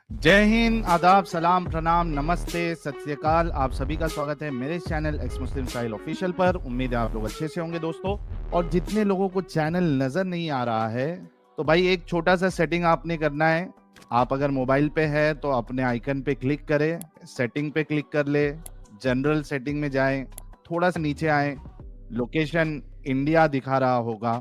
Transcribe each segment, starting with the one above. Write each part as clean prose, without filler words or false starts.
जय हिंद, आदाब, सलाम, प्रणाम, नमस्ते, सत श्री अकाल। आप सभी का स्वागत है मेरे चैनल एक्स मुस्लिम स्टाइल ऑफिशियल पर। उम्मीद है आप लोग अच्छे से होंगे दोस्तों। और जितने लोगों को चैनल नजर नहीं आ रहा है तो भाई एक छोटा सा सेटिंग आपने करना है। आप अगर मोबाइल पे है तो अपने आइकन पे क्लिक करें, सेटिंग पे क्लिक कर ले, जनरल सेटिंग में जाएं, थोड़ा सा नीचे आए, लोकेशन इंडिया दिखा रहा होगा,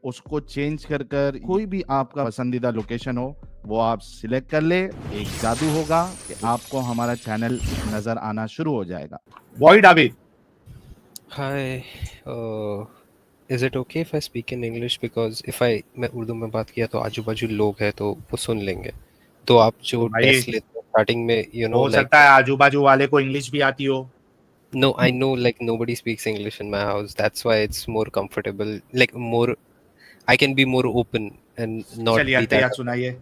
उसको चेंज कर कर कोई भी आपका पसंदीदा लोकेशन हो वो आप सिलेक्ट कर ले। एक जादू होगा कि आपको हमारा चैनल नजर आना शुरू हो जाएगा। Void Abid. Hi, is it okay if I speak in English? Because if मैं उर्दू में बात किया तो आजू बाजू लोग हैं तो वो सुन लेंगे। तो आप तो जो भाई टेस्ट लेते हो स्टार्टिंग में हो सकता है आजू बाजू वाले को इंग्लिश भी आती हो। no, I know like nobody speaks English in my house. That's why it's more comfortable. Like more, I can be more open and not चलिए be that. अत्तहियात सुनाइए।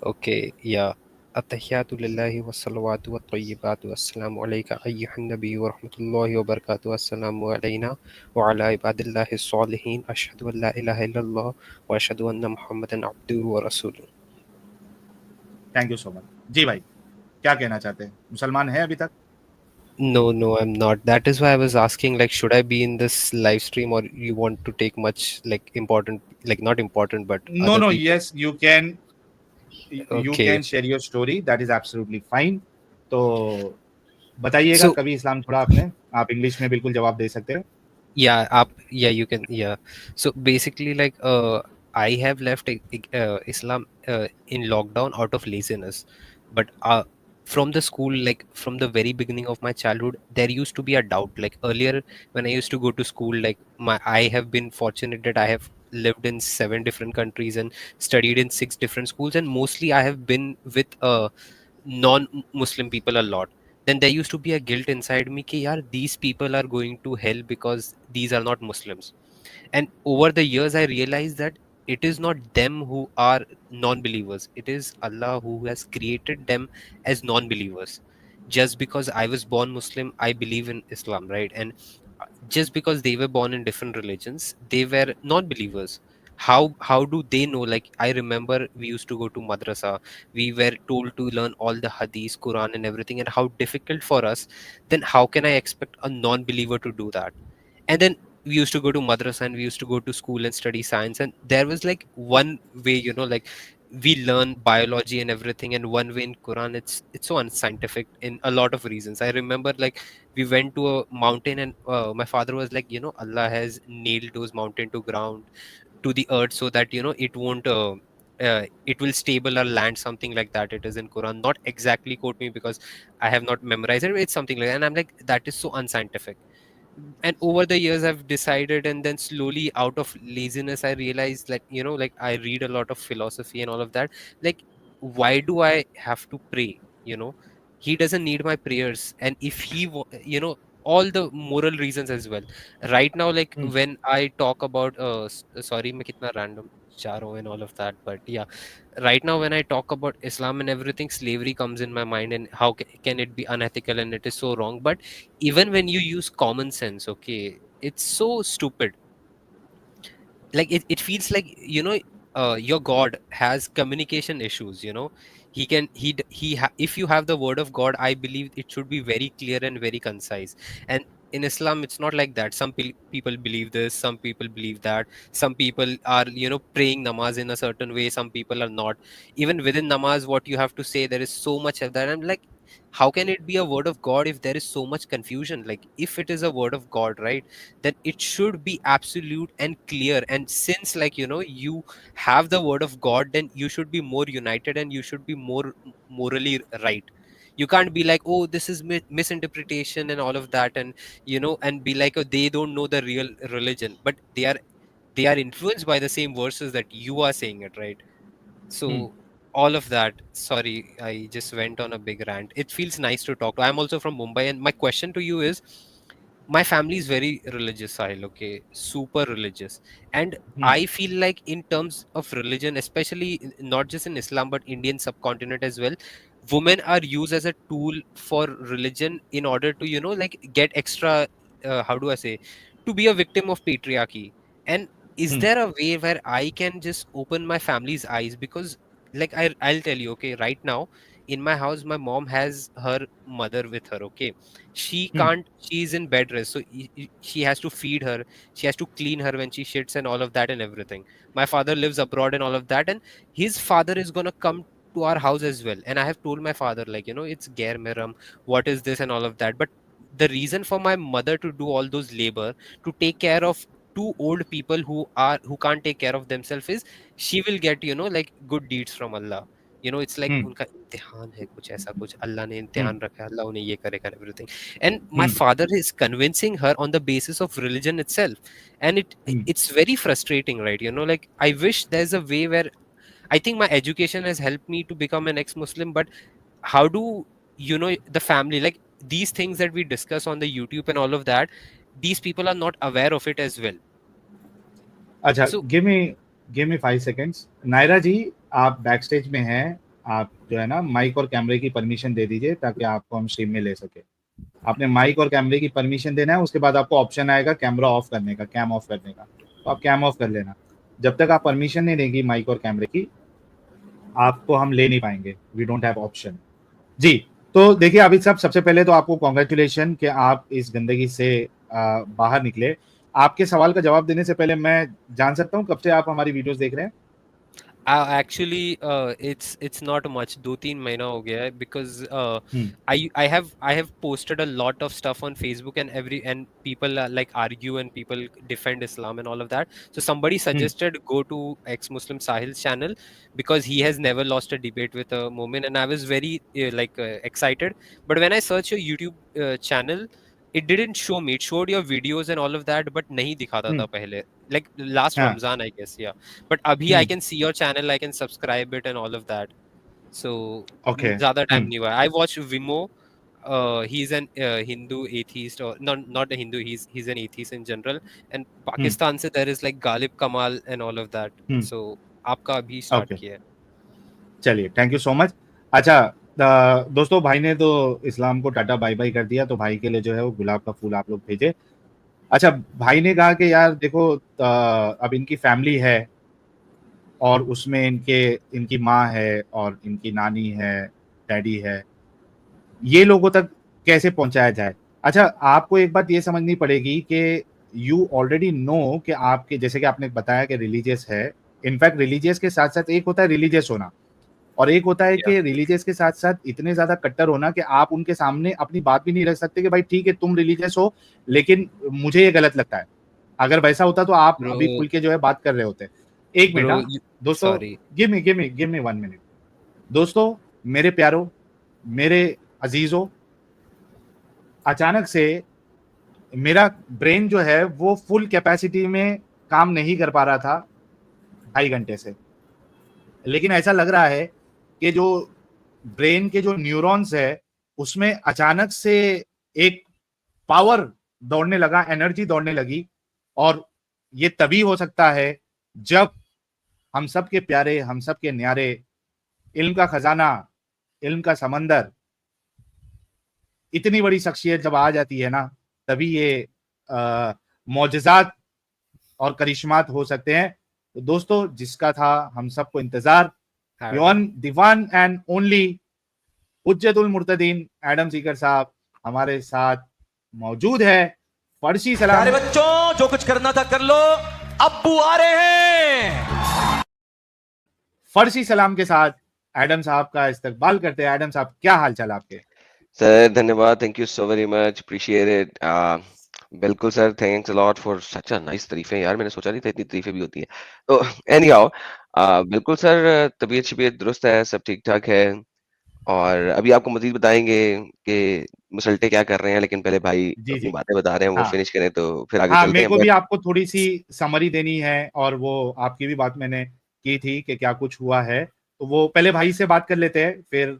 Okay, yeah. At-tahiyatu lillahi wa salawatu wa tayyibatu wassalamu alayka ayyuhan nabiy wa rahmatullahi wa barakatuh wassalamu alayna wa ala ibadillahi salihin ashhadu an la ilaha illallah wa ashhadu anna muhammadan abduhu wa rasuluh. Thank you so much. जी भाई, क्या कहना चाहते हैं? मुसलमान है अभी तक? No, I'm not. That is why I was asking, like, should I be in this live stream or you want to take much, like, important, like, not important, but no other no, people? Yes you can Okay. Share your story, that is absolutely fine. तो बताइएगा So, कभी इस्लाम छोड़ा आपने। आप English में बिल्कुल जवाब दे सकते हो। yeah, you can, yeah. So basically, like, I have left Islam in lockdown out of laziness, but from the school, like from the very beginning of my childhood, there used to be a doubt. Like earlier, when I used to go to school, like I have been fortunate that I have lived in 7 different countries and studied in 6 different schools, and mostly I have been with non-Muslim people a lot. Then there used to be a guilt inside me कि यार these people are going to hell because these are not Muslims. And over the years I realized that it is not them who are non-believers, it is Allah who has created them as non-believers. Just because I was born Muslim, I believe in Islam, right? And just because they were born in different religions, they were non-believers. How do they know? Like I remember we used to go to madrasa, we were told to learn all the hadith, Quran and everything, and how difficult for us. Then how can I expect a non-believer to do that? And then we used to go to madrasa and we used to go to school and study science, and there was like one way, like we learn biology and everything, and one way in Quran it's so unscientific in a lot of reasons. I remember like we went to a mountain, and my father was like, Allah has nailed those mountain to ground, to the earth, so that it won't it will stable our land, something like that. It is in Quran, not exactly quote me because I have not memorized it. It's something like that. And I'm like, that is so unscientific. And over the years I've decided, and then slowly out of laziness I realized that like I read a lot of philosophy and all of that. Like, why do I have to pray? He doesn't need my prayers. And if all the moral reasons as well. Right now, like hmm, when I talk about sorry मैं कितना random जा रहा हूँ and all of that, but yeah, right now when I talk about Islam and everything, slavery comes in my mind, and how can it be unethical, and it is so wrong. But even when you use common sense, okay, it's so stupid. Like it feels like your God has communication issues. He can if you have the word of God, I believe it should be very clear and very concise. And in Islam it's not like that. Some people believe this, some people believe that, some people are praying namaz in a certain way, some people are not. Even within namaz, what you have to say, there is so much of that. I'm like, how can it be a word of God if there is so much confusion? Like if it is a word of God, right, then it should be absolute and clear. And since like you have the word of God, then you should be more united and you should be more morally right. You can't be like, oh, this is misinterpretation and all of that, and and be like, oh, they don't know the real religion, but they are influenced by the same verses that you are saying it, right? Hmm, So all of that, sorry, I just went on a big rant. It feels nice to talk to. I'm also from Mumbai, and my question to you is, my family is very religious, Sahil, okay, super religious. And hmm, I feel like in terms of religion, especially not just in Islam but Indian subcontinent as well, women are used as a tool for religion in order to like get extra how do I say, to be a victim of patriarchy. And is hmm, there a way where I can just open my family's eyes? Because like I'll tell you, okay, right now in my house my mom has her mother with her, okay. She hmm can't, she's in bed rest, so she has to feed her, she has to clean her when she shits and all of that and everything. My father lives abroad and all of that, and his father is going to come to our house as well, and I have told my father, like, it's Gair Meram, what is this and all of that. But the reason for my mother to do all those labor, to take care of two old people who can't take care of themselves, is she will get, like, good deeds from Allah. It's like हम्म उनका इम्तिहान है, कुछ ऐसा कुछ अल्लाह ने हम्म इम्तिहान रखा है, अल्लाह उन्हें ये करेगा and everything. And my hmm father is convincing her on the basis of religion itself, and hmm it's very frustrating, right? Like, I wish there's a way where I think my education has helped me to become an ex-Muslim, but how do the family, like, these things that we discuss on the YouTube and all of that, these people are not aware of it as well. अच्छा, So give me 5 seconds. Naira ji, आप back stage में हैं, आप जो है ना mic और कैमरे की परमिशन दे दीजिए ताकि आपको हम स्ट्रीम में ले सके। आपने माइक और कैमरे की परमिशन देना है, उसके बाद आपको ऑप्शन आएगा कैमरा ऑफ करने का, कैम ऑफ करने का, तो आप कैम ऑफ कर लेना। जब तक आप परमिशन नहीं देंगी माइक और कैमरे की, आपको हम ले नहीं पाएंगे, वी डोंट हैव ऑप्शन। जी, तो देखिए आबिद साहब, सबसे पहले तो आपको कॉन्ग्रेचुलेशन कि आप इस गंदगी से बाहर निकले। आपके सवाल का जवाब देने से पहले मैं जान सकता हूँ कब से आप हमारी वीडियोस देख रहे हैं? Actually, it's not much. 2-3 महीना हो गया है, because hmm I have posted a lot of stuff on Facebook, and people like argue and people defend Islam and all of that. So somebody hmm suggested go to ex-Muslim Sahil's channel, because he has never lost a debate with a Momin, and I was very excited. But when I searched your YouTube channel, it didn't show me. It showed your videos and all of that, but नहीं दिखाता था हम्म पहले. Like last हाँ Ramzan, I guess, yeah. But abhi I hmm can see your channel, I can subscribe it and all of that. So okay ज़्यादा time हम्म नहीं हुआ. I watch Vimo. He's an Hindu atheist, or not a Hindu. He's an atheist in general. And hmm Pakistan से there is like Galib Kamal and all of that. Hmm So आपका अभी start okay, किया है. चलिए, thank you so much. अच्छा, दोस्तों, भाई ने तो इस्लाम को टाटा बाय बाय कर दिया, तो भाई के लिए जो है वो गुलाब का फूल आप लोग भेजे। अच्छा, भाई ने कहा कि यार देखो, अब इनकी फैमिली है और उसमें इनकी माँ है और इनकी नानी है, डैडी है, ये लोगों तक कैसे पहुंचाया जाए? अच्छा, आपको एक बात ये समझनी पड़ेगी कि यू ऑलरेडी नो कि आपके, जैसे कि आपने बताया कि रिलीजियस है, इनफैक्ट रिलीजियस के साथ साथ एक होता है रिलीजियस होना, और एक होता है Yeah, कि रिलीजियस के साथ साथ इतने ज्यादा कट्टर होना कि आप उनके सामने अपनी बात भी नहीं रख सकते कि भाई ठीक है तुम रिलीजियस हो, लेकिन मुझे ये गलत लगता है। अगर वैसा होता तो आप अभी bro, खुल के जो है बात कर रहे होते। एक मिनट, bro, हाँ दोस्तों, sorry. Give me 1 minute. दोस्तों, मेरे प्यारो, मेरे अजीजों, अचानक से मेरा ब्रेन जो है वो फुल कैपेसिटी में काम नहीं कर पा रहा था 2.5 घंटे से, लेकिन ऐसा लग रहा है कि जो ब्रेन के जो न्यूरॉन्स है उसमें अचानक से एक पावर दौड़ने लगा, एनर्जी दौड़ने लगी, और ये तभी हो सकता है जब हम सब के प्यारे, हम सब के न्यारे, इल्म का खजाना, इल्म का समंदर, इतनी बड़ी शख्सियत जब आ जाती है ना, तभी ये मौजज़ात और करिश्मात हो सकते हैं। तो दोस्तों, जिसका था हम सबको इंतजार, Adam. The one and only हुज्जतुल मुर्तदीन एडम सीकर साहब हमारे साथ मौजूद है। फर्शी प्यारे सलाम, बच्चों, जो कुछ करना था कर लो, अब्बू आ रहे हैं। फर्शी सलाम के साथ एडम साहब का इस्तकबाल करते हैं। एडम साहब, क्या हाल चाल आपके? सर धन्यवाद, thank you so very much, appreciate it. बिल्कुल sir, thanks a lot for such a nice तारीफें। यार मैंने सोचा नहीं था इतनी तारीफें भी होती है। तो एनी हाउ, बिल्कुल सर, तबीयत शबीयत दुरुस्त है, सब ठीक ठाक है। और अभी आपको मजीद बताएंगे कि मुसल्टे क्या कर रहे हैं, लेकिन पहले भाई जी अपनी जी, बातें बता रहे हैं, वो हाँ फिनिश करें तो फिर आगे हाँ, चलते मेरे हैं। को भी बट आपको थोड़ी सी समरी देनी है, और वो आपकी भी बात मैंने की थी कि क्या कुछ हुआ है, तो वो पहले भाई से बात कर लेते हैं, फिर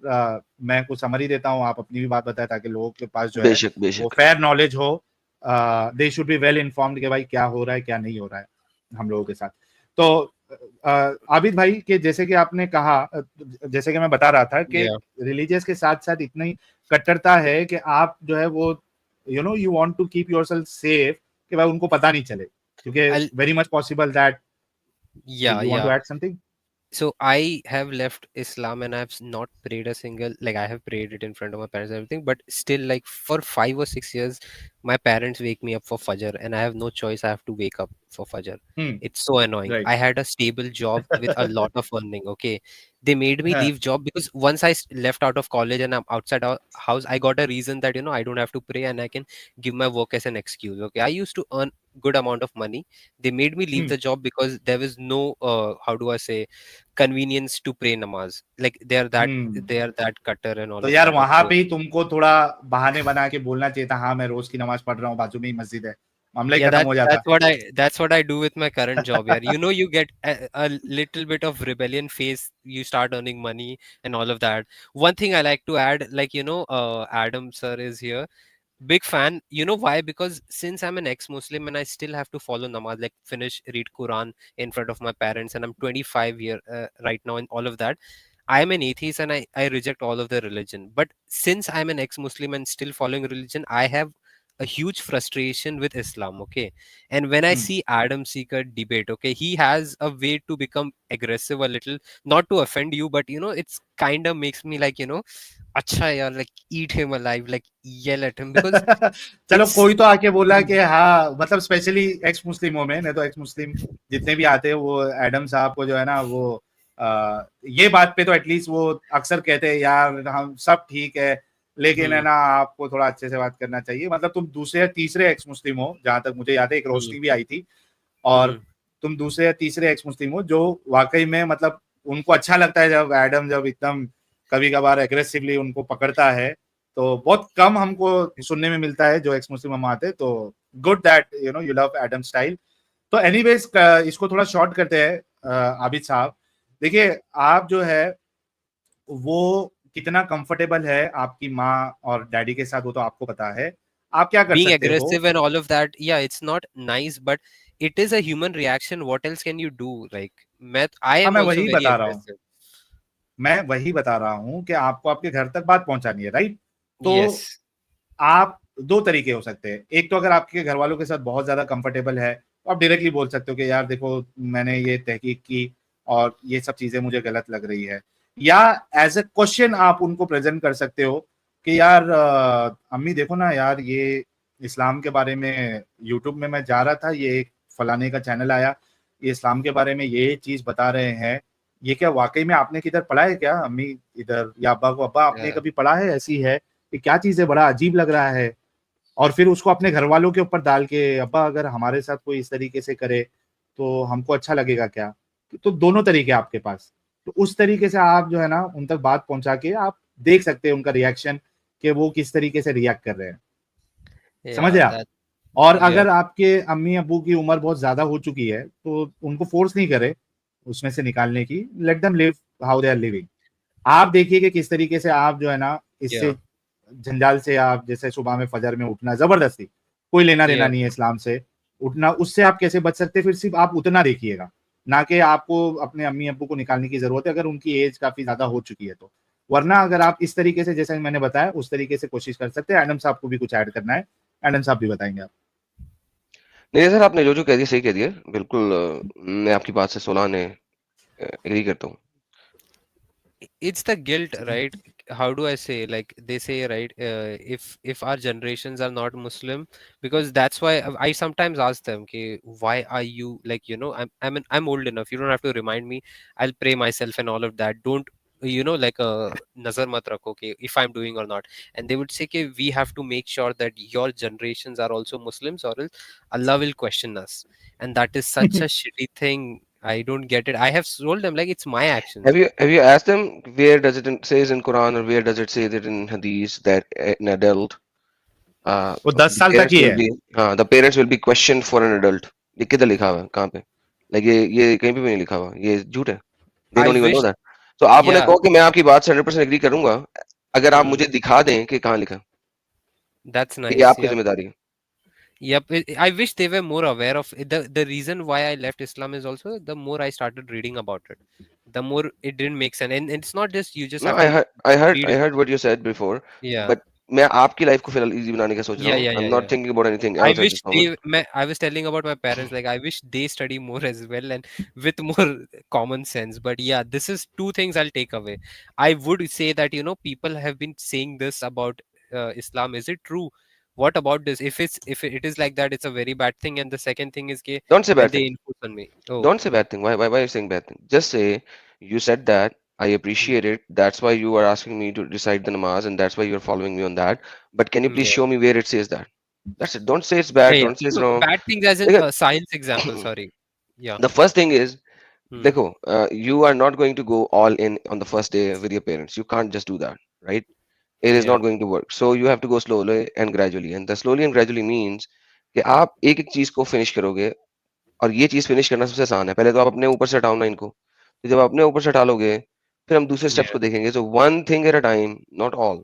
मैं कुछ समरी देता हूँ, आप अपनी भी बात बताएं ताकि लोगों के पास जो है बेशक वो बेशक। फेयर नॉलेज हो। They should be well informed कि भाई क्या हो रहा है, क्या नहीं हो रहा है हम लोगों के साथ। तो आबिद भाई के, जैसे कि आपने कहा, जैसे कि मैं बता रहा था कि Yeah. रिलीजियस के साथ साथ इतनी कट्टरता है कि आप जो है वो you want to keep yourself safe, कि भाई उनको पता नहीं चले, क्योंकि I'll very much possible that Yeah, you want to yeah. Add something. So I have left Islam and I've not prayed a single, like I have prayed it in front of my parents and everything, but still like for 5 or 6 years, my parents wake me up for Fajr and I have no choice. I have to wake up for Fajr. Hmm. It's so annoying. Right. I had a stable job with a lot of earning. Okay. They made me Huh. leave job because once left out of college and I'm outside our house, I got a reason that, I don't have to pray and I can give my work as an excuse. Okay. I used to earn good amount of money. They made me leave Hmm. the job because there was no, how do I say, convenience to pray namaz. Like Hmm. they are that cutter and all तो of यार that. वहां Okay. पे ही तुमको थोड़ा बहाने बना के बोलना चाहिए था, हाँ मैं रोज की नमाज पढ़ रहा हूँ, बाजू में ही मस्जिद है, मामला ही Yeah, खत्म हो जाता। that's what I do with my current job. Yeah, you get a little bit of rebellion phase. You start earning money and all of that. One thing I like to add, like Adam sir is here. Big fan. You know why? Because since I'm an ex-Muslim and I still have to follow namaz, like finish read Quran in front of my parents, and I'm 25 year right now, and all of that. I am an atheist and I reject all of the religion. But since I'm an ex-Muslim and still following religion, I have a huge frustration with Islam. Okay. And when I hmm. see Adam Seeker debate, okay, he has a way to become aggressive a little, not to offend you, but it's kind of makes me like, acha yaar, like eat him alive, like yell at him because चलो it's कोई तो आके बोला कि हाँ, मतलब specially x मुस्लिमों में, नहीं तो एक्स मुस्लिम जितने भी आते हैं वो एडम साहब को जो है ना वो ये बात पे तो एटलीस्ट वो अक्सर कहते हैं यार हम सब ठीक है, लेकिन है hmm, ना आपको थोड़ा अच्छे से बात करना चाहिए। मतलब तुम दूसरे या तीसरे एक्स मुस्लिम हो, जहां तक मुझे याद है एक hmm, रोस्टिंग भी आई थी, और hmm, तुम दूसरे या तीसरे एक्स मुस्लिम हो जो वाकई में मतलब उनको अच्छा लगता है जब एडम जब एकदम कभी कभार एग्रेसिवली उनको पकड़ता है। तो बहुत कम हमको सुनने में मिलता है जो एक्स मुस्लिम हम आते, तो good that you love Adam style. तो एनीवेज इसको थोड़ा शॉर्ट करते हैं। आबिद साहब, देखिए आप जो है वो कितना कंफर्टेबल है आपकी माँ और डैडी के साथ वो तो आपको पता है, आप क्या कर being सकते हो। aggressive and all of that. Yeah, it's not nice, but it is a human reaction. What else can you do? Like, I हाँ am मैं also वही very बता रहा हूँ, aggressive. मैं वही बता रहा हूँ कि आपको आपके घर तक बात पहुंचानी है, राइट। तो Yes. आप दो तरीके हो सकते हैं। एक तो अगर आपके घर वालों के साथ बहुत ज्यादा कंफर्टेबल है तो आप डायरेक्टली बोल सकते हो कि यार देखो मैंने ये तहकीक की और ये सब चीजें मुझे गलत लग रही है, या एज ए क्वेश्चन आप उनको प्रेजेंट कर सकते हो कि यार अम्मी देखो ना यार, ये इस्लाम के बारे में यूट्यूब में मैं जा रहा था, ये एक फलाने का चैनल आया, ये इस्लाम के बारे में ये चीज बता रहे हैं, ये क्या वाकई में आपने किधर पढ़ा है क्या अम्मी, इधर या अब्बा को, अब्बा आपने Yeah. कभी पढ़ा है ऐसी है, कि क्या चीज है, बड़ा अजीब लग रहा है। और फिर उसको अपने घर वालों के ऊपर डाल के, अब्बा अगर हमारे साथ कोई इस तरीके से करे तो हमको अच्छा लगेगा क्या। तो दोनों तरीके आपके पास, तो उस तरीके से आप जो है ना उन तक बात पहुंचा के आप देख सकते हैं उनका रिएक्शन, कि वो किस तरीके से रिएक्ट कर रहे हैं। समझ Yeah, रहे आप। that. और Yeah. अगर आपके अम्मी अब्बू की उम्र बहुत ज्यादा हो चुकी है तो उनको फोर्स नहीं करे उसमें से निकालने की, let them live how they are living. आप देखिए कि किस तरीके से आप जो है ना Yeah. इससे जंजाल से, आप जैसे सुबह में फजर में उठना जबरदस्ती, कोई लेना देना Yeah. नहीं है इस्लाम से, उठना, उससे आप कैसे बच सकते हैं, फिर सिर्फ आप उतना देखिएगा, ना कि आपको अपने अम्मी अब्बू को निकालने की जरूरत है अगर उनकी एज काफी ज्यादा हो चुकी है तो। वरना अगर आप इस तरीके से जैसे मैंने बताया उस तरीके से कोशिश कर सकते हैं। एडम साहब को भी कुछ ऐड करना है, एडम साहब भी बताएंगे आप। नहीं सर, आपने जो कह दिया सही कह दिया, बिल्कुल मैं आपकी बात से 16 ने एग्री करता हूँ। It's the guilt, right? How do I say, like they say, right, if our generations are not Muslim, because that's why I sometimes ask them, okay, why are you, like, I'm old enough, you don't have to remind me. I'll pray myself and all of that. Don't, like a nazar mat rakho, okay, if I'm doing or not. And they would say, okay, we have to make sure that your generations are also Muslims, or else Allah will question us. And that is such a shitty thing. I don't get it. I have told them, like, it's my actions. Have you asked them where does it says in Quran, or where does it say that in Hadith that an adult, वो 10 साल तक ही है। the parents will be questioned for an adult? ये किधर लिखा हुआ है, कहाँ पे? Like ये कहीं पे भी नहीं लिखा हुआ, ये झूठ है। They I don't even know wish, that. तो आप उन्हें yeah. कहो कि मैं आपकी बात से 100% एग्री करूंगा, अगर आप Hmm. मुझे दिखा दें कि कहाँ लिखा, That's ये nice. आपकी Yep. जिम्मेदारी है। Yep. I wish they were more aware of it. The reason why I left Islam is also the more I started reading about it, the more it didn't make sense. And it's not just you just No, have to I read heard it. what you said before, Yeah. but मैं आपकी life को फिलहाल easy बनाने का सोच रहा Yeah, हूँ. yeah, I am yeah, not yeah. Thinking about anything I else eight wish this moment. I was telling about my parents, like I wish they study more as well and with more common sense. But yeah, this is two things I'll take away. I would say that, you know, people have been saying this about Islam. Is it true? What about this? If it is like that, it's a very bad thing. And the second thing is, ke, Don't say then bad they thing. enforce on me. Oh, Don't say bad thing. Why are you saying bad thing? Just say you said that. I hmm, appreciate it. That's why you are asking me to recite the namaz, and that's why you are following me on that. But can you please yeah, show me where it says that? That's it. Don't say it's yeah, bad. yeah. Don't say it's No, wrong. bad things as in Again, science example. Sorry. Yeah. the first thing is, Hmm. देखो, you are not going to go all in on the first day with your parents. You can't just do that, right? It is Yeah. not going to work. So you have to go slowly and gradually. And the slowly and gradually means कि आप एक एक चीज को finish करोगे. और ये चीज फिनिश करना सबसे आसान है. पहले तो आप अपने ऊपर से हटाओ ना इनको. तो जब आप अपने ऊपर से हटा लोगे, फिर हम दूसरे स्टेप्स Yeah. को देखेंगे. So one thing at a time, not all.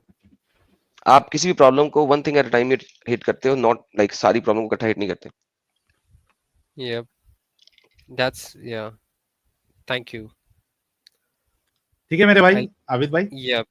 आप किसी भी प्रॉब्लम को one thing at a time hit करते हो, नॉट लाइक सारी प्रॉब्लम को इकट्ठा हिट नहीं करते. Yeah. That's yeah. Thank you. ठीक है मेरे भाई I'll आबिद भाई. Yep.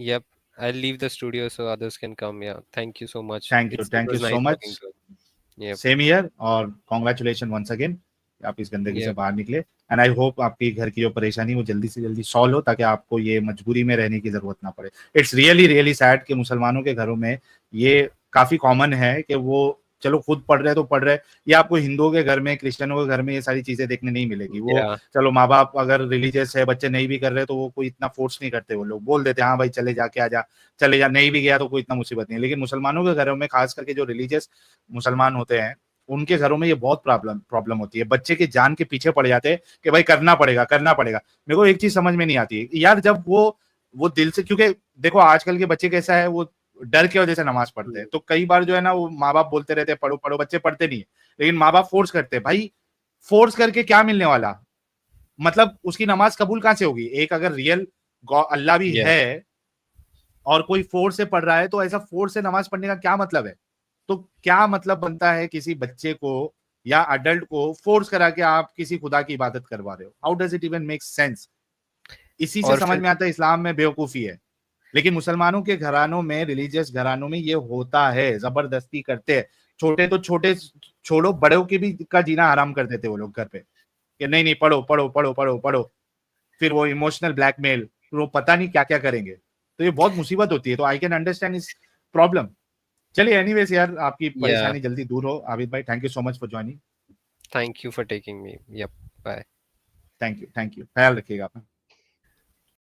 Yep. I'll leave the studio so others can come. Yeah. Thank you so much. It thank you was so nice much. talking to you. Yep. Same year और congratulation once again. आप इस गंदगी से Yep. बाहर निकले. And I hope आपकी घर की जो परेशानी वो जल्दी से जल्दी सॉल्व हो ताकि आपको ये मजबूरी में रहने की जरूरत ना पड़े. इट्स रियली रियली सैड कि मुसलमानों के घरों में ये काफी कॉमन है कि वो चलो खुद पढ़ रहे तो पढ़ रहे. ये आपको हिंदुओं के घर में, क्रिश्चियनों के घर में ये सारी चीजें देखने नहीं मिलेगी. वो Yeah. चलो माँ बाप अगर रिलीजियस है, बच्चे नहीं भी कर रहे तो वो कोई इतना फोर्स नहीं करते. वो लोग बोल देते हैं हाँ भाई चले जा, क्या जा, चले जा. नहीं भी गया तो कोई इतना मुसीबत नहीं है. लेकिन मुसलमानों के घरों में, खास करके जो रिलीजियस मुसलमान होते हैं, उनके घरों में ये बहुत प्रॉब्लम होती है. बच्चे के जान के पीछे पड़ जाते हैं कि भाई करना पड़ेगा करना पड़ेगा. मेरे को एक चीज समझ में नहीं आती है यार, जब वो दिल से, क्योंकि देखो आजकल के बच्चे कैसा है, वो डर की वजह से नमाज पढ़ते हैं. Hmm. तो कई बार जो है ना, वो माँ बाप बोलते रहते हैं पढ़ो पढ़ो, बच्चे पढ़ते नहीं है. लेकिन माँ बाप फोर्स करते हैं. भाई फोर्स करके क्या मिलने वाला? मतलब उसकी नमाज कबूल कहां से होगी? एक अगर रियल अल्लाह भी Yeah. है और कोई फोर्स से पढ़ रहा है, तो ऐसा फोर्स से नमाज पढ़ने का क्या मतलब है? तो क्या मतलब बनता है किसी बच्चे को या अडल्ट को फोर्स करा के आप किसी खुदा की इबादत करवा रहे हो? How does it even make sense? इसी से और समझ फिर में आता है इस्लाम में बेवकूफी है. लेकिन मुसलमानों के घरानों में, रिलीजियस घरानों में ये होता है, जबरदस्ती करते हैं. छोटे तो छोटे छोड़ो, बड़ों की भी का जीना हराम कर देते वो लोग घर पे कि नहीं नहीं पढ़ो पढ़ो पढ़ो पढ़ो पढ़ो. फिर वो इमोशनल ब्लैकमेल, फिर वो पता नहीं क्या क्या करेंगे. तो ये बहुत मुसीबत होती है. तो आई कैन अंडरस्टैंड इस प्रॉब्लम. चलिए एनीवेज यार, आपकी yeah. परेशानी जल्दी दूर हो. आबिद भाई thank you so much for joining. Thank you for taking me. Yep. Bye. Thank you ख्याल रखिएगा अपना.